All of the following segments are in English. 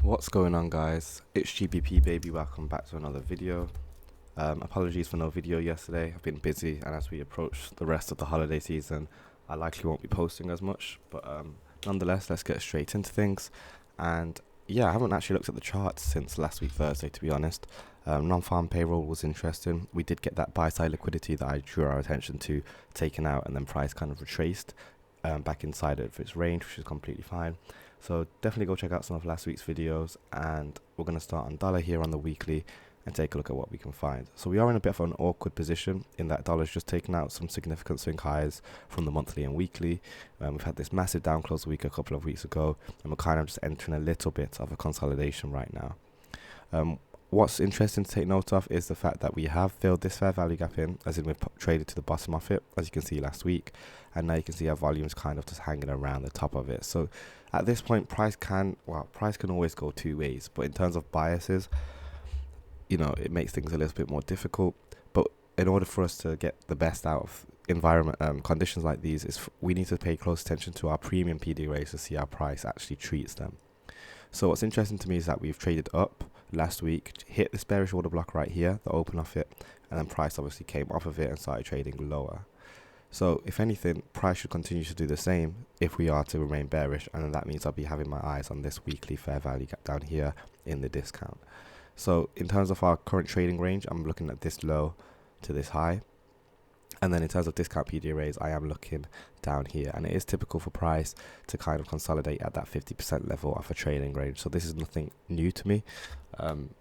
What's going on, guys? It's GBP baby. Welcome back to another video. Apologies for no video yesterday. I've been busy, and as we approach the rest of the holiday season, I likely won't be posting as much, but nonetheless, let's get straight into things. And yeah, I haven't actually looked at the charts since last week Thursday, to be honest. Non-farm payroll was interesting. We did get that buy-side liquidity that I drew our attention to taken out, and then price kind of retraced back inside of its range, which is completely fine. So definitely go check out some of last week's videos, and we're going to start on dollar here on the weekly and take a look at what we can find. So we are in a bit of an awkward position in that dollar's just taken out some significant swing highs from the monthly and weekly. We've had this massive down close week a couple of weeks ago, and we're kind of just entering a little bit of a consolidation right now. What's interesting to take note of is the fact that we have filled this fair value gap in, as in we've traded to the bottom of it, as you can see last week, and now you can see our volumes kind of just hanging around the top of it. So at this point, price can always go two ways, but in terms of biases, it makes things a little bit more difficult. But in order for us to get the best out of conditions like these, we need to pay close attention to our premium PD rates to see how price actually treats them. So what's interesting to me is that we've traded up last week, hit this bearish order block right here, the open of it, and then price obviously came off of it and started trading lower. So if anything, price should continue to do the same if we are to remain bearish, and then that means I'll be having my eyes on this weekly fair value gap down here in the discount. So in terms of our current trading range, I'm looking at this low to this high. And then in terms of discount PDRAs, I am looking down here, and it is typical for price to kind of consolidate at that 50% level of a trading range. So this is nothing new to me, and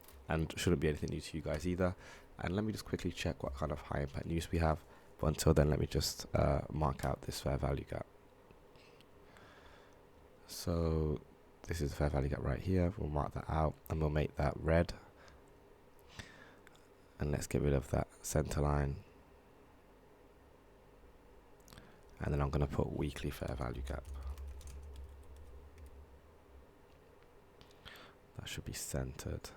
shouldn't be anything new to you guys either. And let me just quickly check what kind of high impact news we have. But until then, let me just mark out this fair value gap. So this is the fair value gap right here. We'll mark that out, and we'll make that red. And let's get rid of that center line. And then I'm going to put weekly fair value gap. That should be centered.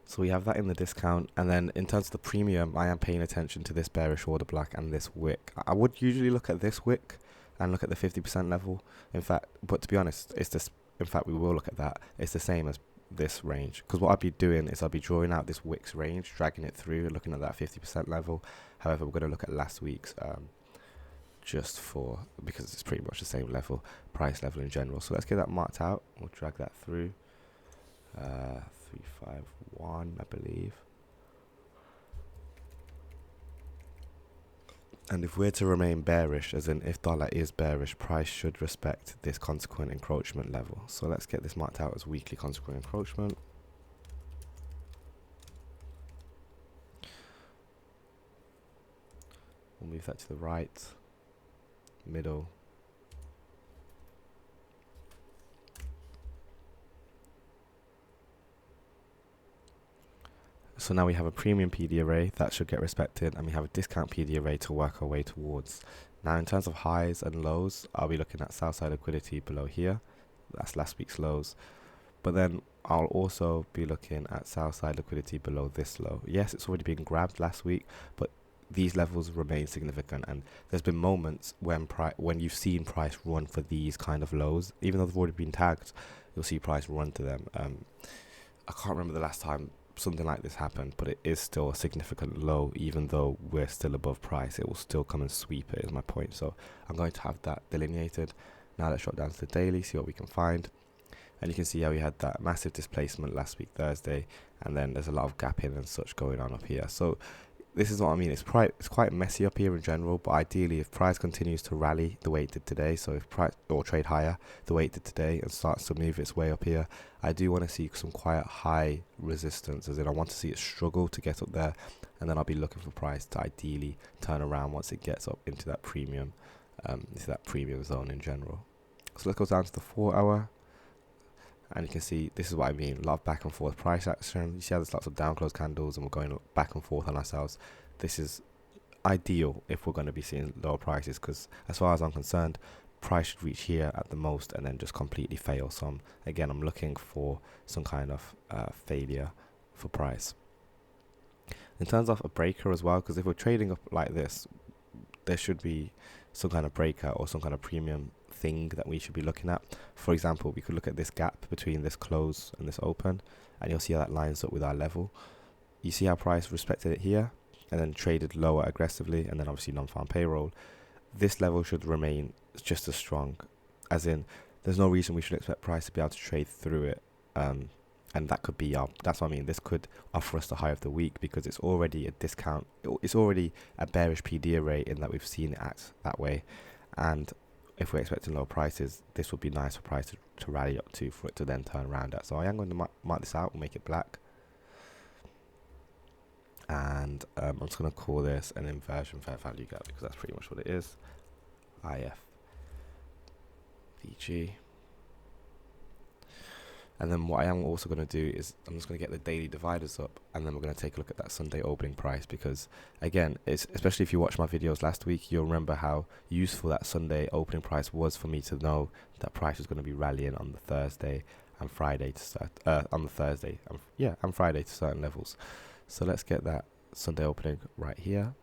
So we have that in the discount. And then in terms of the premium, I am paying attention to this bearish order block and this wick. I would usually look at this wick and look at the 50% level. In fact, but to be honest, we will look at that. It's the same as this range, because what I'd be doing is I'll be drawing out this wicks range, dragging it through, looking at that 50% level. However, we're going to look at last week's because it's pretty much the same level, price level in general. So let's get that marked out. We'll drag that through 351, I believe. And if we're to remain bearish, as in if dollar is bearish, price should respect this consequent encroachment level. So let's get this marked out as weekly consequent encroachment. We'll move that to the right, middle. So now we have a premium PD array that should get respected, and we have a discount PD array to work our way towards. Now in terms of highs and lows, I'll be looking at south side liquidity below here. That's last week's lows. But then I'll also be looking at south side liquidity below this low. Yes, it's already been grabbed last week, but these levels remain significant, and there's been moments when you've seen price run for these kind of lows. Even though they've already been tagged, you'll see price run to them. I can't remember the last time something like this happened, but it is still a significant low. Even though we're still above price, it will still come and sweep it, is my point. So I'm going to have that delineated. Now let's drop down to the daily, see what we can find. And you can see how we had that massive displacement last week Thursday, and then there's a lot of gapping and such going on up here. So this is what I mean. It's quite messy up here in general, but ideally if price continues to rally the way it did today, so if price or trade higher the way it did today and starts to move its way up here, I do want to see some quite high resistance, as in I want to see it struggle to get up there, and then I'll be looking for price to ideally turn around once it gets up into that premium zone in general. So let's go down to the 4 hour. And you can see, this is what I mean, a lot of back and forth price action. You see how there's lots of down close candles and we're going back and forth on ourselves. This is ideal if we're going to be seeing lower prices, because as far as I'm concerned, price should reach here at the most and then just completely fail. So again, I'm looking for some kind of failure for price. In terms of a breaker as well, because if we're trading up like this, there should be some kind of breaker or some kind of premium thing that we should be looking at. For example, we could look at this gap between this close and this open, and you'll see how that lines up with our level. You see how price respected it here and then traded lower aggressively, and then obviously non-farm payroll. This level should remain just as strong, as in there's no reason we should expect price to be able to trade through it. And that could be that's what I mean. This could offer us the high of the week because it's already a discount. It's already a bearish PD array in that we've seen it act that way. And if we're expecting low prices, this would be nice for price to rally up to, for it to then turn around at. So I am going to mark this out and make it black. And I'm just going to call this an inversion fair value gap because that's pretty much what it is. IFVG. And then what I am also going to do is I'm just going to get the daily dividers up, and then we're going to take a look at that Sunday opening price because, again, especially if you watched my videos last week, you'll remember how useful that Sunday opening price was for me to know that price was going to be rallying on the Thursday and Friday to start, on the Thursday, and Friday to certain levels. So let's get that Sunday opening right here.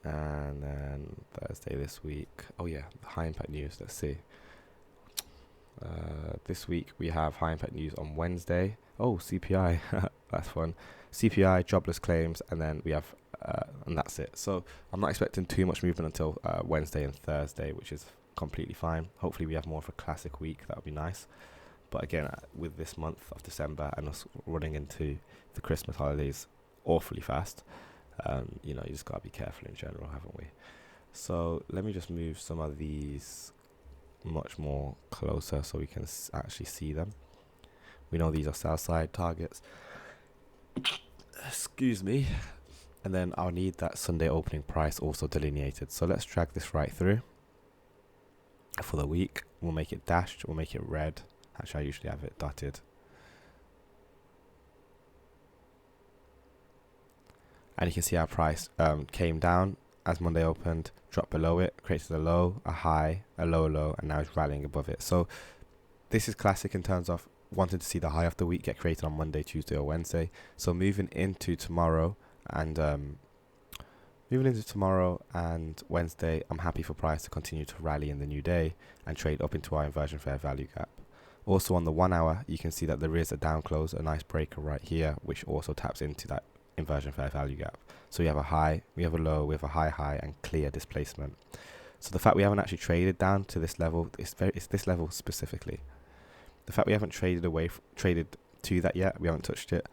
And then Thursday this week. Oh yeah, the high impact news. Let's see. This week we have high impact news on Wednesday. Oh, CPI. That's fun. CPI, jobless claims, and then we have, and that's it. So I'm not expecting too much movement until Wednesday and Thursday, which is completely fine. Hopefully we have more of a classic week. That would be nice. But again, with this month of December and us running into the Christmas holidays awfully fast, you just got to be careful in general, haven't we? So let me just move some of these much more closer so we can actually see them. We know these are sell side targets. Excuse me. And then I'll need that Sunday opening price also delineated. So let's drag this right through for the week. We'll make it dashed. We'll make it red. Actually, I usually have it dotted. And you can see our price came down as Monday opened, dropped below it, created a low, a high, a low, and now it's rallying above it. So this is classic in terms of wanting to see the high of the week get created on Monday, Tuesday, or Wednesday. So moving into tomorrow and Wednesday, I'm happy for price to continue to rally in the new day and trade up into our inversion fair value gap. Also on the 1 hour, you can see that there is a down close, a nice breaker right here, which also taps into that inversion fair value gap. So we have a high, we have a low, we have a high, and clear displacement. So the fact we haven't actually traded down to this level, it's this level specifically. The fact we haven't traded to that yet, we haven't touched it,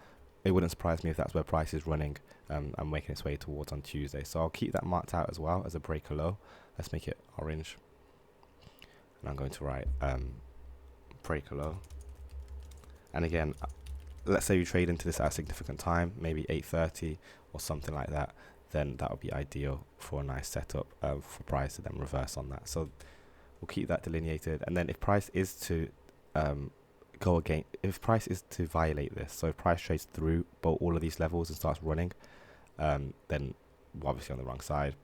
it wouldn't surprise me if that's where price is running and making its way towards on Tuesday. So I'll keep that marked out as well as a breaker low. Let's make it orange. And I'm going to write breaker low. And again, let's say you trade into this at a significant time, maybe 8:30 or something like that, then that would be ideal for a nice setup for price to then reverse on that. So we'll keep that delineated. And then if price is to if price is to violate this, so if price trades through all of these levels and starts running, then we're obviously on the wrong side.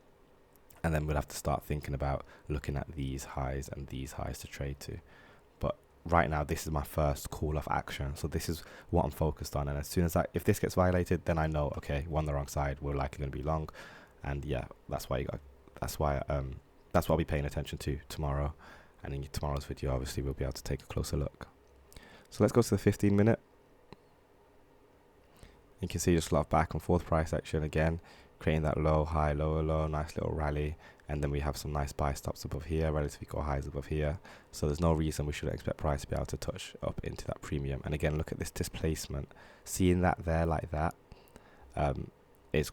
And then we'll have to start thinking about looking at these highs and these highs to trade to. But right now, this is my first call of action. So this is what I'm focused on. And as soon as if this gets violated, then I know, okay, we're on the wrong side. We're likely going to be long. And yeah, that's why I'll be paying attention to tomorrow. And in tomorrow's video, obviously, we'll be able to take a closer look. So let's go to the 15-minute. You can see just a lot of back and forth price action again, creating that low, high, lower, low, nice little rally. And then we have some nice buy stops above here, relative equal highs above here. So there's no reason we should expect price to be able to touch up into that premium. And again, look at this displacement. Seeing that there like that is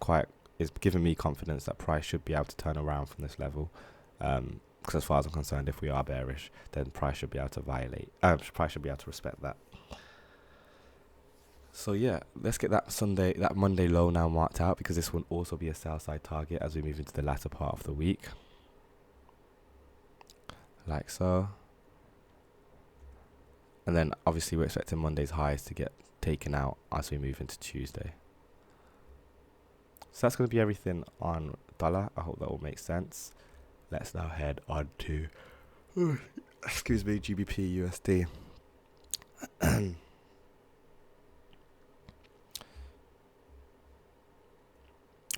giving me confidence that price should be able to turn around from this level. Because as far as I'm concerned, if we are bearish, then price should be able to price should be able to respect that. So yeah, let's get that Monday low now marked out, because this will also be a sell side target as we move into the latter part of the week. Like so. And then obviously we're expecting Monday's highs to get taken out as we move into Tuesday. So that's going to be everything on dollar. I hope that all makes sense. Let's now head on to, GBP USD.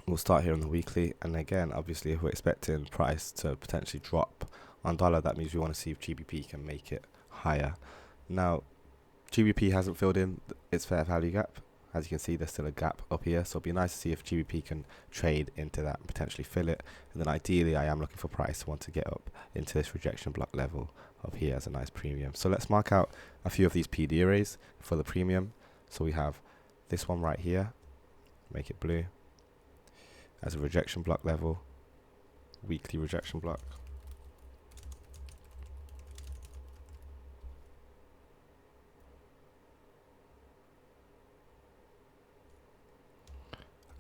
We'll start here on the weekly, and again, obviously, if we're expecting price to potentially drop on dollar, that means we want to see if GBP can make it higher. Now, GBP hasn't filled in its fair value gap. As you can see, there's still a gap up here, so it'll be nice to see if GBP can trade into that and potentially fill it. And then ideally, I am looking for price to want to get up into this rejection block level up here as a nice premium. So let's mark out a few of these PD arrays for the premium. So we have this one right here, make it blue, as a rejection block level, weekly rejection block.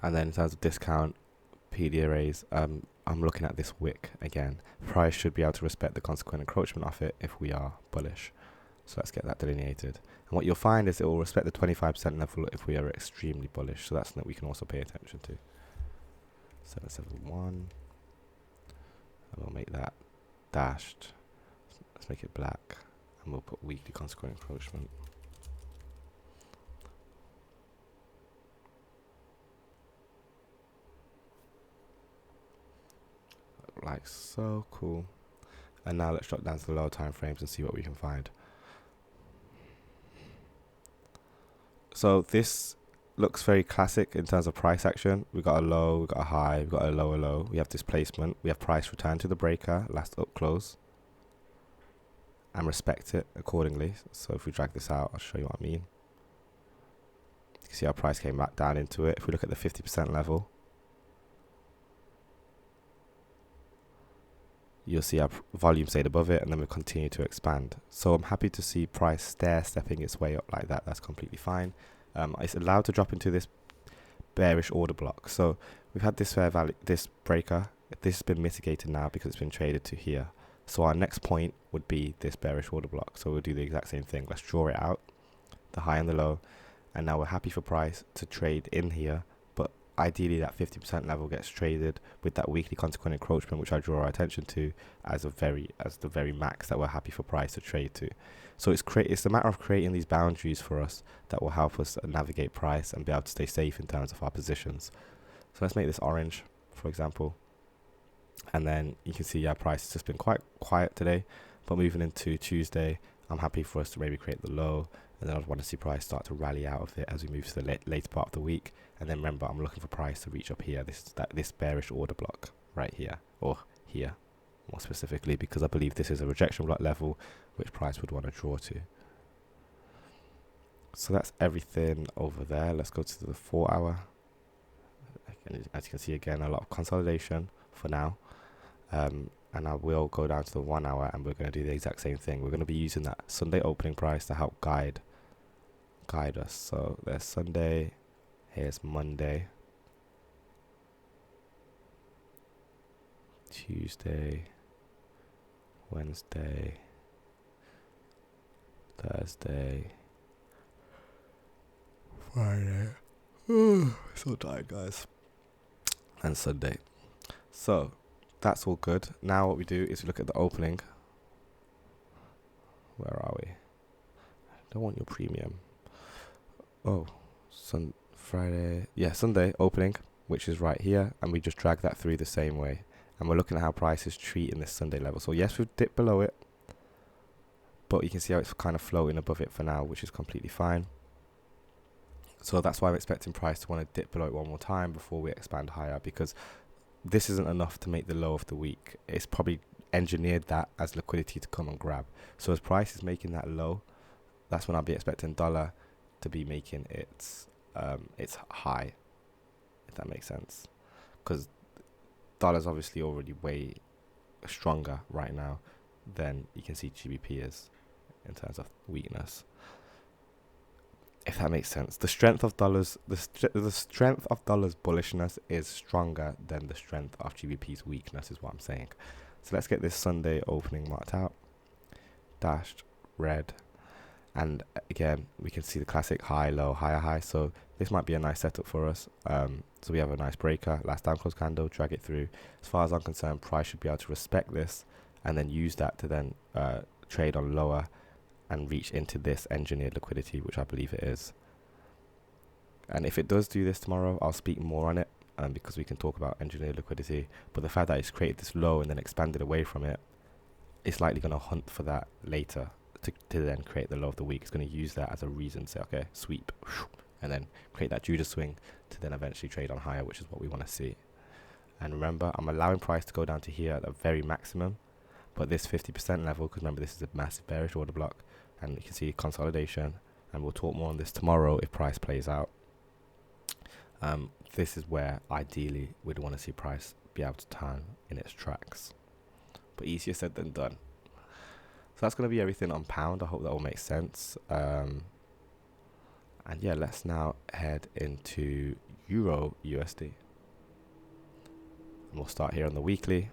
And then in terms of discount PD arrays, I'm looking at this wick again. Price should be able to respect the consequent encroachment of it if we are bullish. So let's get that delineated. And what you'll find is it will respect the 25% level if we are extremely bullish. So that's something we can also pay attention to. 771. And we'll make that dashed. Let's make it black. And we'll put weekly consequent encroachment. Like so, cool. And now let's drop down to the lower time frames and see what we can find. So this looks very classic in terms of price action. We got a low, we got a high, we got a lower low. We have displacement. We have price return to the breaker, last up close, and respect it accordingly. So if we drag this out, I'll show you what I mean. You can see our price came back down into it. If we look at the 50% level, you'll see our volume stayed above it, and then we continue to expand. So I'm happy to see price stepping its way up like that. That's completely fine. It's allowed to drop into this bearish order block. So we've had this fair value, this breaker. This has been mitigated now because it's been traded to here. So our next point would be this bearish order block. So we'll do the exact same thing. Let's draw it out, the high and the low, and now we're happy for price to trade in here. Ideally, that 50% level gets traded with that weekly consequent encroachment, which I draw our attention to as the very max that we're happy for price to trade to. So it's a matter of creating these boundaries for us that will help us navigate price and be able to stay safe in terms of our positions. So let's make this orange, for example. And then you can see our price has just been quite quiet today, but moving into Tuesday, I'm happy for us to maybe create the low, and then I'd want to see price start to rally out of it as we move to the later part of the week. And then remember, I'm looking for price to reach up here, this bearish order block right here, or here more specifically, because I believe this is a rejection block level which price would want to draw to. So that's everything over there. Let's go to the 4 hour. As you can see, again, a lot of consolidation for now. And I will go down to the 1 hour, and we're going to do the exact same thing. We're going to be using that Sunday opening price to help guide us. So there's Sunday, here's Monday, Tuesday, Wednesday, Thursday, Friday. So tired, guys. And Sunday. So that's all good. Now what we do is look at the opening. Where are we? I don't want your premium. Oh, Friday. Yeah, Sunday opening, which is right here, and we just drag that through the same way. And we're looking at how price is treating this Sunday level. So yes, we've dipped below it, but you can see how it's kind of floating above it for now, which is completely fine. So that's why I'm expecting price to want to dip below it one more time before we expand higher, because this isn't enough to make the low of the week. It's probably engineered that as liquidity to come and grab. So as price is making that low, that's when I'll be expecting dollar to be making its high, if that makes sense, because dollar's obviously already way stronger right now than you can see GBP is in terms of weakness, if that makes sense. The strength of dollars, the strength of dollar's bullishness is stronger than the strength of GBP's weakness, is what I'm saying. So let's get this Sunday opening marked out, dashed red, and again we can see the classic high, low, higher, high. So this might be a nice setup for us. So we have a nice breaker, last down close candle, drag it through. As far as I'm concerned, price should be able to respect this and then use that to then trade on lower and reach into this engineered liquidity, which I believe it is. And if it does do this tomorrow, I'll speak more on it because we can talk about engineered liquidity. But the fact that it's created this low and then expanded away from it, it's likely going to hunt for that later to then create the low of the week. It's going to use that as a reason to say, okay, sweep, and then create that Judas swing to then eventually trade on higher, which is what we want to see. And remember, I'm allowing price to go down to here at the very maximum, but this 50% level, because remember, this is a massive bearish order block, and you can see consolidation, and we'll talk more on this tomorrow if price plays out. This is where ideally we'd want to see price be able to turn in its tracks, but easier said than done. So that's going to be everything on pound. I hope that all makes sense. And yeah, let's now head into Euro USD. And we'll start here on the weekly,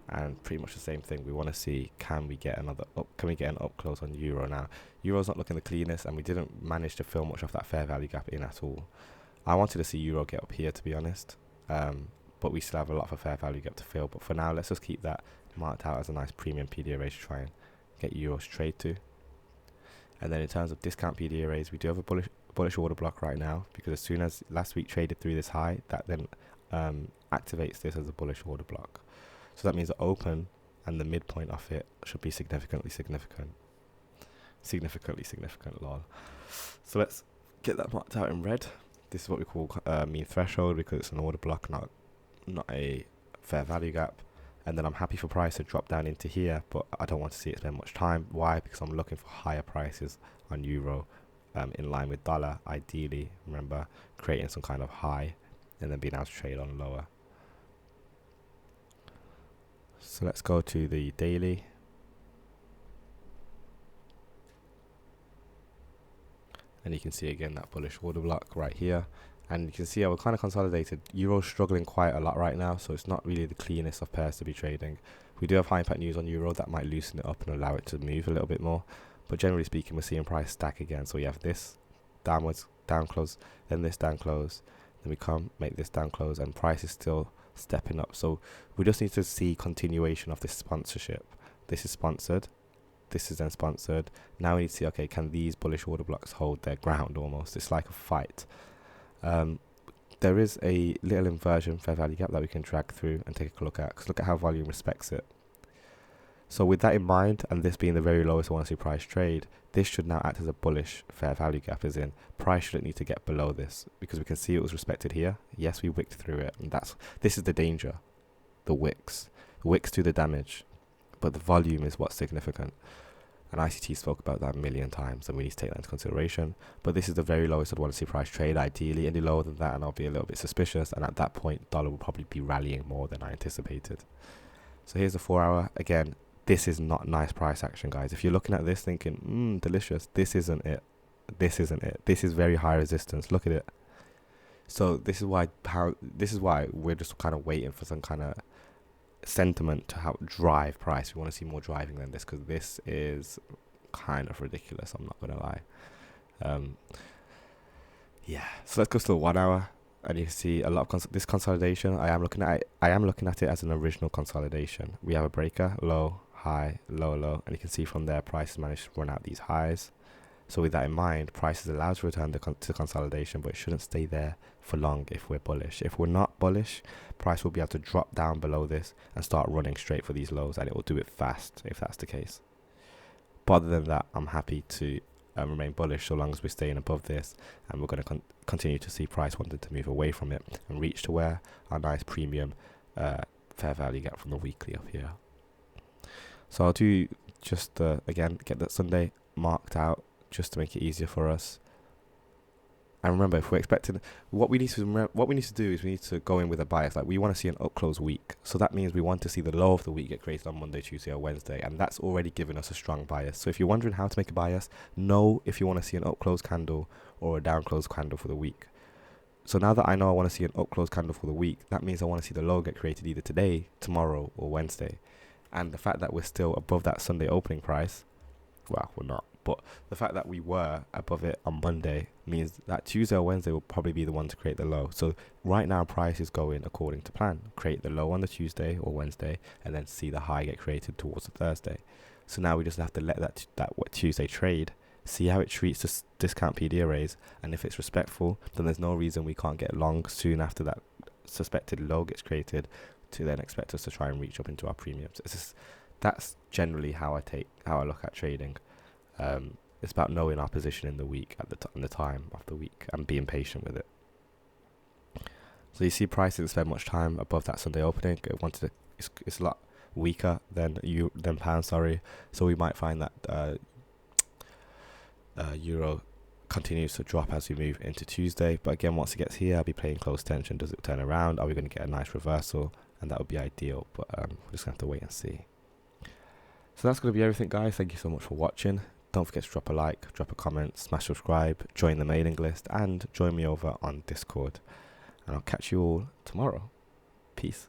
and pretty much the same thing. We want to see, can we get an up close on Euro? Now, Euro's not looking the cleanest, and we didn't manage to fill much of that fair value gap in at all. I wanted to see Euro get up here, to be honest, but we still have a lot of a fair value gap to fill. But for now, let's just keep that marked out as a nice premium PDA raise to try and get Euros trade to. And then in terms of discount PDA raise, we do have a bullish order block right now, because as soon as last week traded through this high, that then activates this as a bullish order block. So that means the open and the midpoint of it should be significantly significant, lol. So let's get that marked out in red. This is what we call mean threshold, because it's an order block, not a fair value gap. And then I'm happy for price to drop down into here, but I don't want to see it spend much time. Why? Because I'm looking for higher prices on Euro, in line with dollar, ideally. Remember, creating some kind of high and then being able to trade on lower. So let's go to the daily. And you can see again that bullish order block right here. And you can see how we're kind of consolidated. Euro's struggling quite a lot right now, so it's not really the cleanest of pairs to be trading. We do have high impact news on Euro that might loosen it up and allow it to move a little bit more. But generally speaking, we're seeing price stack again. So we have this downwards, down close, then this down close. Then we come, make this down close, and price is still stepping up. So we just need to see continuation of this sponsorship. This is sponsored. This is then sponsored. Now we need to see, okay, can these bullish order blocks hold their ground almost? It's like a fight. There is a little inversion fair value gap that we can drag through and take a look at, because look at how volume respects it. So with that in mind, and this being the very lowest I want to see price trade, this should now act as a bullish fair value gap, as in price shouldn't need to get below this, because we can see it was respected here. Yes, we wicked through it, and this is the danger. The wicks do the damage, but the volume is what's significant. And ICT spoke about that a million times, and we need to take that into consideration. But this is the very lowest I'd want to see price trade, ideally. Any lower than that, and I'll be a little bit suspicious. And at that point, dollar will probably be rallying more than I anticipated. So here's the 4 hour. Again, this is not nice price action, guys. If you're looking at this thinking, delicious, this isn't it. This isn't it. This is very high resistance. Look at it. So this is why we're just kind of waiting for some kind of sentiment to help drive price. We want to see more driving than this, because this is kind of ridiculous, I'm not gonna lie. Yeah, so let's go to the 1 hour, and you can see a lot of this consolidation. I am looking at it as an original consolidation. We have a breaker, low, high, low, low, and you can see from there price has managed to run out these highs. So with that in mind, price is allowed to return to consolidation, but it shouldn't stay there for long if we're bullish. If we're not bullish, price will be able to drop down below this and start running straight for these lows, and it will do it fast if that's the case. But other than that, I'm happy to remain bullish so long as we're staying above this, and we're going to continue to see price wanting to move away from it and reach to where our nice premium fair value gap from the weekly up here. So I'll do just again get that Sunday marked out, just to make it easier for us. And remember, if we're expecting, what we need to do is we need to go in with a bias. Like, we want to see an up close week, so that means we want to see the low of the week get created on Monday, Tuesday, or Wednesday, and that's already given us a strong bias. So if you're wondering how to make a bias, know if you want to see an up close candle or a down close candle for the week. So now that I know I want to see an up close candle for the week, that means I want to see the low get created either today, tomorrow, or Wednesday. And the fact that we're still above that Sunday opening price, well, we're not, but the fact that we were above it on Monday means that Tuesday or Wednesday will probably be the one to create the low. So right now price is going according to plan. Create the low on the Tuesday or Wednesday, and then see the high get created towards the Thursday. So now we just have to let that Tuesday trade see how it treats this discount PD arrays, and if it's respectful, then there's no reason we can't get long soon after that suspected low gets created to then expect us to try and reach up into our premiums. That's generally how I look at trading. It's about knowing our position in the week at the time of the week and being patient with it. So you see, price didn't spend much time above that Sunday opening. It's a lot weaker than pound. So we might find that euro continues to drop as we move into Tuesday. But again, once it gets here, I'll be playing close tension. Does it turn around? Are we going to get a nice reversal? And that would be ideal. But we're just going to have to wait and see. So that's going to be everything, guys. Thank you so much for watching. Don't forget to drop a like, drop a comment, smash subscribe, join the mailing list, and join me over on Discord. And I'll catch you all tomorrow. Peace.